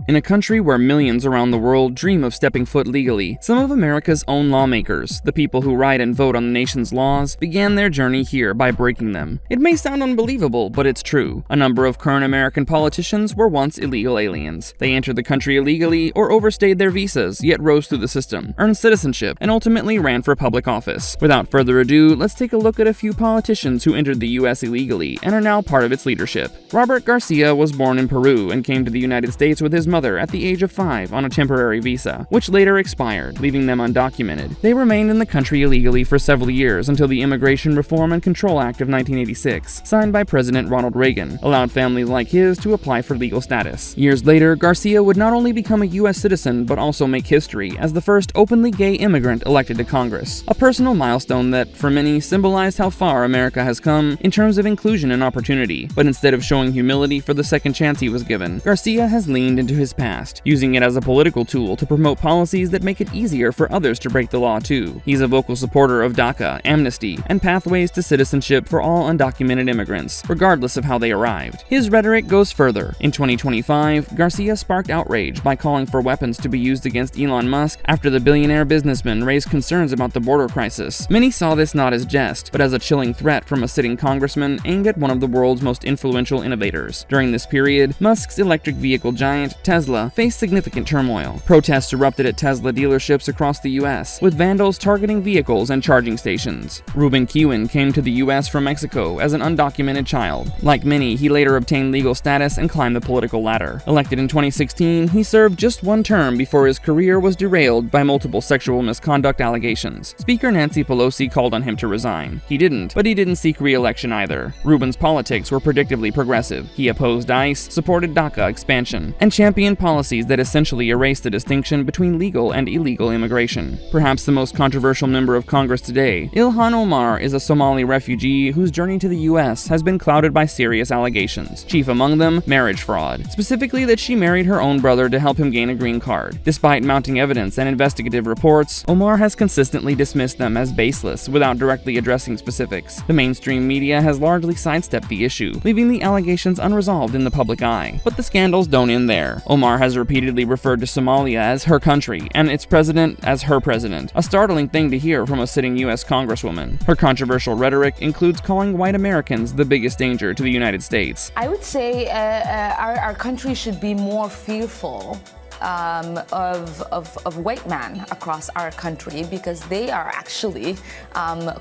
In a country where millions around the world dream of stepping foot legally, some of America's own lawmakers, the people who write and vote on the nation's laws, began their journey here by breaking them. It may sound unbelievable, but it's true. A number of current American politicians were once illegal aliens. They entered the country illegally or overstayed their visas, yet rose through the system, earned citizenship, and ultimately ran for public office. Without further ado, let's take a look at a few politicians who entered the US illegally and are now part of its leadership. Robert Garcia was born in Peru and came to the United States with his mother at the age of 5 on a temporary visa, which later expired, leaving them undocumented. They remained in the country illegally for several years until the Immigration Reform and Control Act of 1986, signed by President Ronald Reagan, allowed families like his to apply for legal status. Years later, Garcia would not only become a U.S. citizen but also make history as the first openly gay immigrant elected to Congress, a personal milestone that, for many, symbolized how far America has come in terms of inclusion and opportunity. But instead of showing humility for the second chance he was given, Garcia has leaned into his past, using it as a political tool to promote policies that make it easier for others to break the law too. He's a vocal supporter of DACA, amnesty, and pathways to citizenship for all undocumented immigrants, regardless of how they arrived. His rhetoric goes further. In 2025, Garcia sparked outrage by calling for weapons to be used against Elon Musk after the billionaire businessman raised concerns about the border crisis. Many saw this not as jest, but as a chilling threat from a sitting congressman aimed at one of the world's most influential innovators. During this period, Musk's electric vehicle giant, Tesla, faced significant turmoil. Protests erupted at Tesla dealerships across the US, with vandals targeting vehicles and charging stations. Ruben Kiemann came to the US from Mexico as an undocumented child. Like many, he later obtained legal status and climbed the political ladder. Elected in 2016, he served just one term before his career was derailed by multiple sexual misconduct allegations. Speaker Nancy Pelosi called on him to resign. He didn't, but he didn't seek re-election either. Ruben's politics were predictably progressive. He opposed ICE, supported DACA expansion, and championed policies that essentially erased the distinction between legal and illegal immigration. Perhaps the most controversial member of Congress today, Ilhan Omar is a Somali refugee whose journey to the US has been clouded by serious allegations. Chief among them, marriage fraud. Specifically that she married her own brother to help him gain a green card. Despite mounting evidence and investigative reports, Omar has consistently dismissed them as baseless without directly addressing specifics. The mainstream media has largely sidestepped the issue, leaving the allegations unresolved in the public eye. But the scandals don't end there. Omar has repeatedly referred to Somalia as her country and its president as her president, a startling thing to hear from a sitting U.S. congresswoman. Her controversial rhetoric includes calling white Americans the biggest danger to the United States. I would say our country should be more fearful of white men across our country because they are actually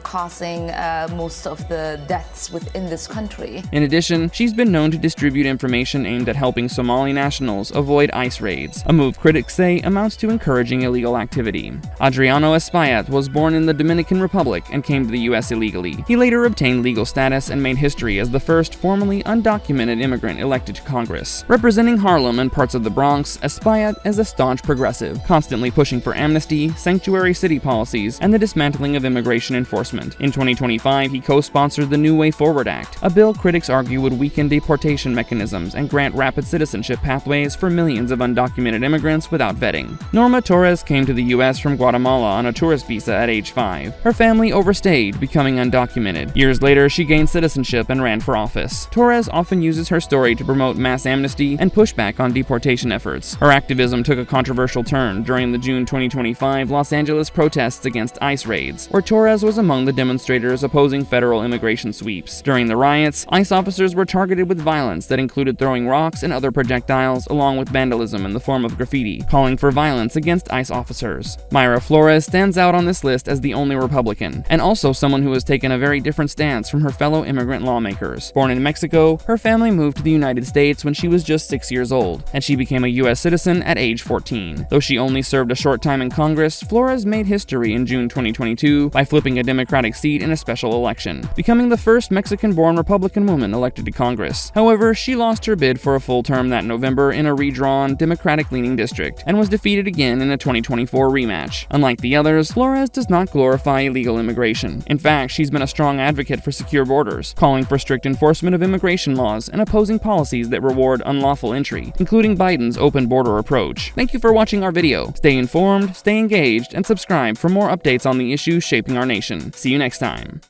causing most of the deaths within this country. In addition, she's been known to distribute information aimed at helping Somali nationals avoid ICE raids, a move critics say amounts to encouraging illegal activity. Adriano Espaillat was born in the Dominican Republic and came to the U.S. illegally. He later obtained legal status and made history as the first formerly undocumented immigrant elected to Congress. Representing Harlem and parts of the Bronx, Espaillat is a staunch progressive, constantly pushing for amnesty, sanctuary city policies, and the dismantling of immigration enforcement. In 2025, he co-sponsored the New Way Forward Act, a bill critics argue would weaken deportation mechanisms and grant rapid citizenship pathways for millions of undocumented immigrants without vetting. Norma Torres came to the U.S. from Guatemala on a tourist visa at age 5. Her family overstayed, becoming undocumented. Years later, she gained citizenship and ran for office. Torres often uses her story to promote mass amnesty and push back on deportation efforts. Her activism took a controversial turn during the June 2025 Los Angeles protests against ICE raids, where Torres was among the demonstrators opposing federal immigration sweeps. During the riots, ICE officers were targeted with violence that included throwing rocks and other projectiles, along with vandalism in the form of graffiti, calling for violence against ICE officers. Myra Flores stands out on this list as the only Republican, and also someone who has taken a very different stance from her fellow immigrant lawmakers. Born in Mexico, her family moved to the United States when she was just 6 years old, and she became a U.S. citizen at age 14. Though she only served a short time in Congress, Flores made history in June 2022 by flipping a Democratic seat in a special election, becoming the first Mexican-born Republican woman elected to Congress. However, she lost her bid for a full term that November in a redrawn, Democratic-leaning district, and was defeated again in a 2024 rematch. Unlike the others, Flores does not glorify illegal immigration. In fact, she's been a strong advocate for secure borders, calling for strict enforcement of immigration laws and opposing policies that reward unlawful entry, including Biden's open border approach. Thank you for watching our video. Stay informed, stay engaged, and subscribe for more updates on the issues shaping our nation. See you next time.